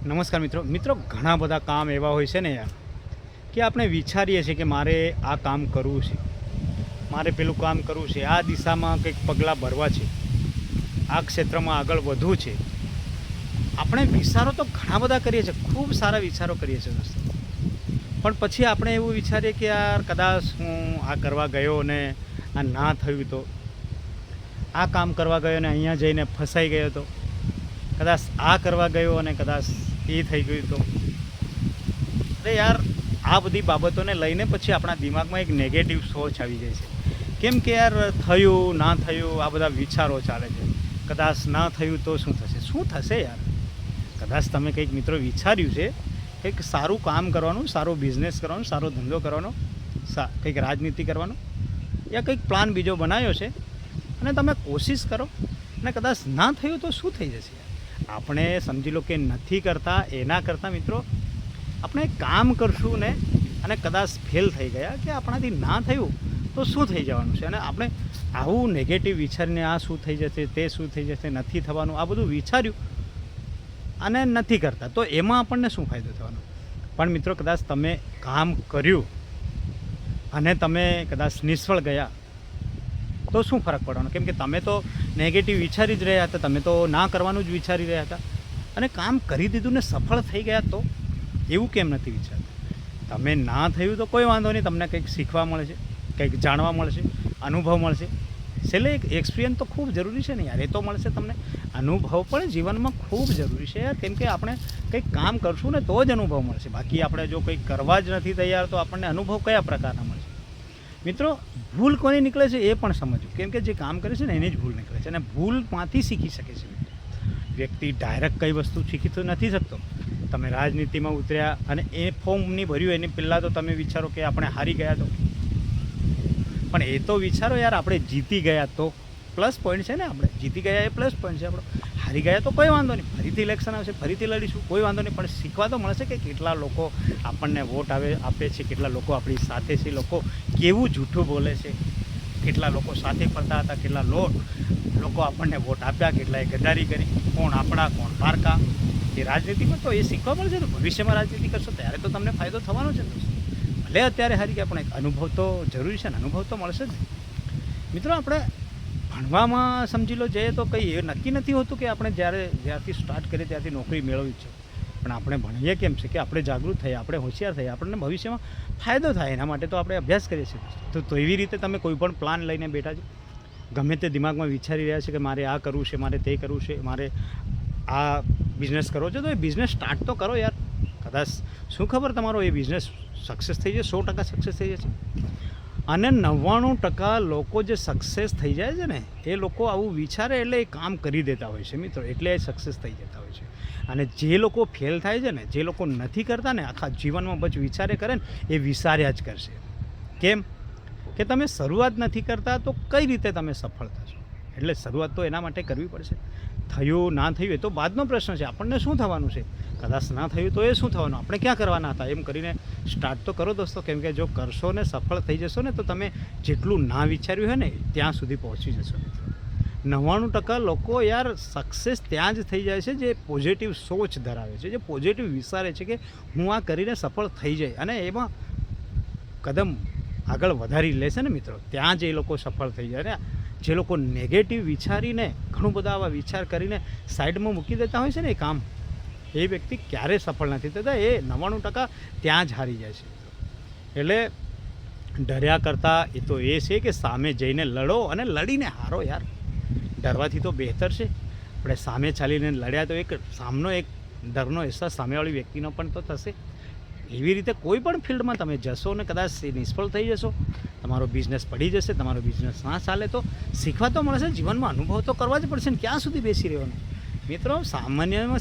નમસ્કાર મિત્રો ઘણા બધા કામ એવા હોય છે ને યાર કે આપણે વિચારીએ છીએ કે મારે આ કામ કરવું છે, મારે પેલું કામ કરવું છે, આ દિશામાં કંઈક પગલાં ભરવા છે, આ ક્ષેત્રમાં આગળ વધવું છે. આપણે વિચારો તો ઘણા બધા કરીએ છીએ, ખૂબ સારા વિચારો કરીએ છીએ દોસ્તો. પણ પછી આપણે એવું વિચારીએ કે યાર કદાચ હું આ કરવા ગયો ને આ ના થયું તો, આ કામ કરવા ગયો ને અહીંયા જઈને ફસાઈ ગયો તો, કદાચ આ કરવા ગયો અને કદાચ એ થઈ ગયું તો. અરે યાર, આ બધી બાબતોને લઈને પછી આપણા દિમાગમાં એક નેગેટિવ સોચ આવી જાય છે. કેમ કે યાર થયું ના થયું આ બધા વિચારો ચાલે છે. કદાચ ના થયું તો શું થશે, શું થશે યાર. કદાચ તમે કંઈક મિત્રો વિચાર્યું છે કંઈક સારું કામ કરવાનું, સારો બિઝનેસ કરવાનો, સારો ધંધો કરવાનો, કંઈક રાજનીતિ કરવાનો, યા કંઈક પ્લાન બીજો બનાવ્યો છે અને તમે કોશિશ કરો અને કદાચ ના થયું તો શું થઈ જશે. આપણે સમજી લો કે નથી કરતા, એના કરતાં મિત્રો આપણે કામ કરશું ને અને કદાચ ફેલ થઈ ગયા કે આપણાથી ના થયું તો શું થઈ જવાનું છે. અને આપણે આવું નેગેટિવ વિચારીને આ શું થઈ જશે, તે શું થઈ જશે, નથી થવાનું, આ બધું વિચાર્યું અને નથી કરતા તો એમાં આપણને શું ફાયદો થવાનો. પણ મિત્રો કદાચ તમે કામ કર્યું અને તમે કદાચ નિષ્ફળ ગયા તો શું ફરક પડવાનો. કેમ કે તમે તો નેગેટિવ વિચારી જ રહ્યા હતા, તમે તો ના કરવાનું જ વિચારી રહ્યા હતા અને કામ કરી દીધું ને સફળ થઈ ગયા તો એવું કેમ નથી વિચારતા. તમે ના થયું તો કોઈ વાંધો નહીં, તમને કંઈક શીખવા મળે છે, કંઈક જાણવા મળશે, અનુભવ મળશે. છેલ્લે એક એક્સપિરિયન્સ તો ખૂબ જરૂરી છે ને યાર, એ તો મળશે તમને. અનુભવ પણ જીવનમાં ખૂબ જરૂરી છે યાર, કેમ કે આપણે કંઈક કામ કરશું ને તો જ અનુભવ મળશે. બાકી આપણે જો કંઈક કરવા જ નથી તૈયાર તો આપણને અનુભવ કયા પ્રકારના મળશે. મિત્રો ભૂલ કોની નીકળે છે એ પણ સમજવું, કેમ કે જે કામ કરે છે ને એની જ ભૂલ નીકળે છે અને ભૂલમાંથી શીખી શકે છે. વ્યક્તિ ડાયરેક્ટ કઈ વસ્તુ શીખી તો નથી શકતો. તમે રાજનીતિમાં ઉતર્યા અને એ ફોર્મ નહીં ભર્યું એની પહેલાં તો તમે વિચારો કે આપણે હારી ગયા તો, પણ એ તો વિચારો યાર આપણે જીતી ગયા તો પ્લસ પોઈન્ટ છે ને. આપણે જીતી ગયા એ પ્લસ પોઈન્ટ છે આપણો. હારી ગયા તો કોઈ વાંધો નહીં, ફરીથી ઇલેક્શન આવશે, ફરીથી લડીશું, કોઈ વાંધો નહીં. પણ શીખવા તો મળશે કે કેટલા લોકો આપણને વોટ આપે છે, કેટલા લોકો આપણી સાથે છે, લોકો કેવું જૂઠું બોલે છે, કેટલા લોકો સાથે ફરતા હતા, કેટલા લોકો આપણને વોટ આપ્યા, કેટલાએ ગદ્દારી કરી, કોણ આપણા કોણ પારકા. એ રાજનીતિમાં તો એ શીખવા મળશે ને. ભવિષ્યમાં રાજનીતિ કરશો ત્યારે તો તમને ફાયદો થવાનો છે દોસ્તો. ભલે અત્યારે હારી ગયા પણ એક અનુભવ તો જરૂરી છે ને, અનુભવ તો મળશે જ. મિત્રો આપણે ભણવામાં સમજી લો જઈએ તો કંઈ એ નક્કી નથી હોતું કે આપણે જ્યારથી સ્ટાર્ટ કરીએ ત્યારથી નોકરી મેળવવી છે. પણ આપણે ભણીએ કેમ છે કે આપણે જાગૃત થઈએ, આપણે હોશિયાર થઈએ, આપણને ભવિષ્યમાં ફાયદો થાય એના માટે તો આપણે અભ્યાસ કરીએ છીએ. તો એવી રીતે તમે કોઈ પણ પ્લાન લઈને બેઠા છો, ગમે તે દિમાગમાં વિચારી રહ્યા છે કે મારે આ કરવું છે, મારે તે કરવું છે, મારે આ બિઝનેસ કરવો છે, તો એ બિઝનેસ સ્ટાર્ટ તો કરો યાર. કદાચ શું ખબર તમારો એ બિઝનેસ સક્સેસ થઈ જાય, 100% સક્સેસ થઈ જશે. અને 99% લોકો જે સક્સેસ થઈ જાય છે ને એ લોકો આવું વિચારે એટલે એ કામ કરી દેતા હોય છે મિત્રો, એટલે એ સક્સેસ થઈ જતા હોય છે. અને જે લોકો ફેલ થાય છે ને, જે લોકો નથી કરતા ને, આખા જીવનમાં બસ વિચારે કરે ને એ વિચાર્યા જ કરશે. કેમ કે તમે શરૂઆત નથી કરતા તો કઈ રીતે તમે સફળ થશો. એટલે શરૂઆત તો એના માટે કરવી પડશે. થયું ના થયું એ તો બાદનો પ્રશ્ન છે. આપણને શું થવાનું છે, કદાચ ના થયું તો એ શું થવાનું, આપણે ક્યાં કરવાના હતા, એમ કરીને સ્ટાર્ટ તો કરો દોસ્તો. કેમ કે જો કરશો ને સફળ થઈ જશો ને તો તમે જેટલું ના વિચાર્યું હોય ને ત્યાં સુધી પહોંચી જશો મિત્રો. 99% લોકો યાર સક્સેસ ત્યાં જ થઈ જાય છે જે પોઝિટિવ સોચ ધરાવે છે, જે પોઝિટિવ વિચારે છે કે હું આ કરીને સફળ થઈ જાય અને એમાં કદમ આગળ વધારી લેશે ને મિત્રો, ત્યાં જ એ લોકો સફળ થઈ જાય ને. જે લોકો નેગેટિવ વિચારીને ઘણું બધા આવા વિચાર કરીને સાઈડમાં મૂકી દેતા હોય છે ને એ કામ, એ વ્યક્તિ ક્યારેય સફળ નથી થતા. એ 99% ત્યાં જ હારી જાય છે. એટલે ડર્યા કરતાં એ તો એ છે કે સામે જઈને લડો અને લડીને હારો યાર. ડરવાથી તો બહેતર છે આપણે સામે ચાલીને લડ્યા તો એક સામનો એક ડરનો અહેસાસ સામેવાળી વ્યક્તિનો પણ તો થશે. એવી રીતે કોઈ પણ ફિલ્ડમાં તમે જશો ને કદાચ નિષ્ફળ થઈ જશો, તમારો બિઝનેસ પડી જશે, તમારો બિઝનેસ ના ચાલે તો શીખવા તો મળશે, જીવનમાં અનુભવ તો કરવા જ પડશે ને. ક્યાં સુધી બેસી રહેવાનું મિત્રો.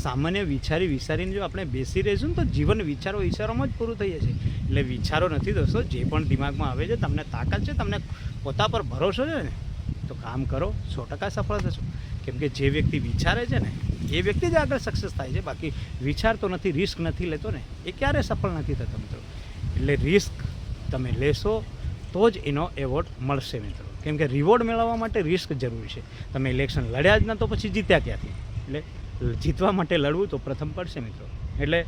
સામાન્ય વિચારીને જો આપણે બેસી રહીશું ને તો જીવન વિચારોમાં જ પૂરું થઈ જશે. એટલે વિચારો નથી દોસ્તો, જે પણ દિમાગમાં આવે છે, તમને તાકાત છે, તમને પોતા પર ભરોસો છે ને તો કામ કરો, 100% સફળ થશો. કેમ કે જે વ્યક્તિ વિચારે છે ને એ વ્યક્તિ જ આગળ સક્સેસ થાય છે. બાકી વિચારતો નથી, રિસ્ક નથી લેતો ને એ ક્યારેય સફળ નથી થતો મિત્રો. એટલે રિસ્ક તમે લેશો તો જ એનો એવોર્ડ મળશે મિત્રો. કેમ કે રિવોર્ડ મેળવવા માટે રિસ્ક જરૂરી છે. તમે ઇલેક્શન લડ્યા જ ના તો પછી જીત્યા ક્યાંથી. એટલે જીતવા માટે લડવું તો પ્રથમ પડશે મિત્રો. એટલે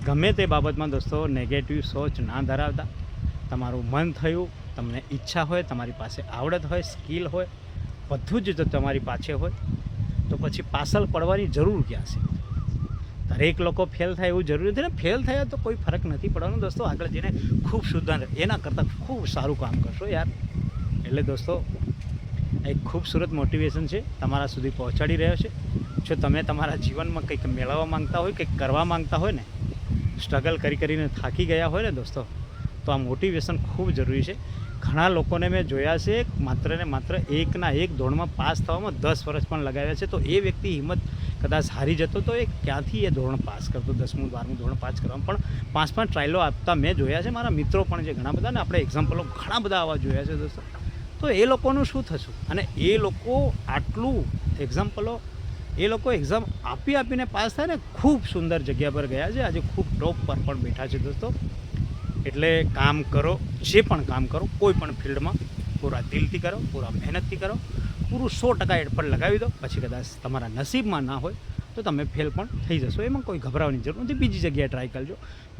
ગમે તે બાબતમાં દોસ્તો નેગેટિવ સોચ ના ધરાવતા. તમારું મન થયું, તમને ઈચ્છા હોય, તમારી પાસે આવડત હોય, સ્કિલ હોય, બધું જ જો તમારી પાસે હોય તો પછી પાછળ પડવાની જરૂર ક્યાં છે? દરેક લોકો ફેલ થાય એવું જરૂરી નથી ને. ફેલ થયા તો કોઈ ફરક નથી પડવાનો દોસ્તો. આગળ જઈને ખૂબ સુધાર એના કરતાં ખૂબ સારું કામ કરશો યાર. એટલે દોસ્તો એક ખૂબસૂરત મોટિવેશન છે તમારા સુધી પહોંચાડી રહ્યો છે. જો તમે તમારા જીવનમાં કંઈક મેળવવા માંગતા હોય, કંઈક કરવા માંગતા હોય ને, સ્ટ્રગલ કરીને થાકી ગયા હોય ને દોસ્તો, તો આ મોટિવેશન ખૂબ જરૂરી છે. ઘણા લોકોને મેં જોયા છે માત્ર ને માત્ર એકના એક દોડમાં પાસ થવામાં 10 વર્ષ પણ લગાવ્યા છે. તો એ વ્યક્તિ હિંમત કદાચ હારી જતો તો એ ક્યાંથી એ ધોરણ પાસ કરતો? 10મું 12મું ધોરણ પાસ કરવામાં પણ 5 ટ્રાયલો આપતા મેં જોયા છે. મારા મિત્રો પણ છે ઘણા બધા ને, આપણે એક્ઝામ્પલો ઘણા બધા આવા જોયા છે દોસ્તો. તો એ લોકોનું શું થશું? અને એ લોકો આટલું એક્ઝામ્પલો એ લોકો એક્ઝામ આપીને પાસ થાય ને, ખૂબ સુંદર જગ્યા પર ગયા છે, આજે ખૂબ ટોપ પર પણ બેઠા છે દોસ્તો. એટલે કામ કરો, જે પણ કામ કરો કોઈ પણ ફિલ્ડમાં પૂરા દિલથી કરો, પૂરા મહેનતથી કરો, પૂરું 100% એફર્ટ લગાવી દો. પછી કદાચ તમારા નસીબમાં ના હોય તો તમે ફેલ પણ થઈ જશો. એમાં કોઈ ગભરાવાની જરૂર નથી. બીજી જગ્યાએ ટ્રાય કરજો,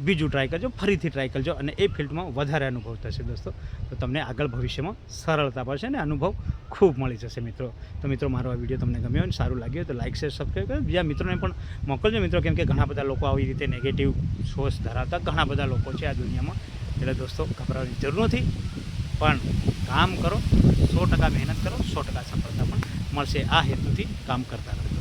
બીજું ટ્રાય કરજો, ફરીથી ટ્રાય કરજો, અને એ ફિલ્ડમાં વધારે અનુભવ થશે દોસ્તો. તો તમને આગળ ભવિષ્યમાં સરળતા પડશે અને અનુભવ ખૂબ મળી જશે મિત્રો. તો મિત્રો, મારો આ વિડીયો તમને ગમ્યો અને સારું લાગ્યું તો લાઇક, શેર, સબસ્ક્રાઈબ કરો. બીજા મિત્રોને પણ મોકલજો મિત્રો, કેમ કે ઘણા બધા લોકો આવી રીતે નેગેટિવ સોચ ધરાવતા ઘણા બધા લોકો છે આ દુનિયામાં. એટલે દોસ્તો ગભરાવાની જરૂર નથી, પણ કામ કરો, 100% મહેનત કરો, 100% સફળતા પણ મળશે. આ હેતુથી કામ કરતા રહો.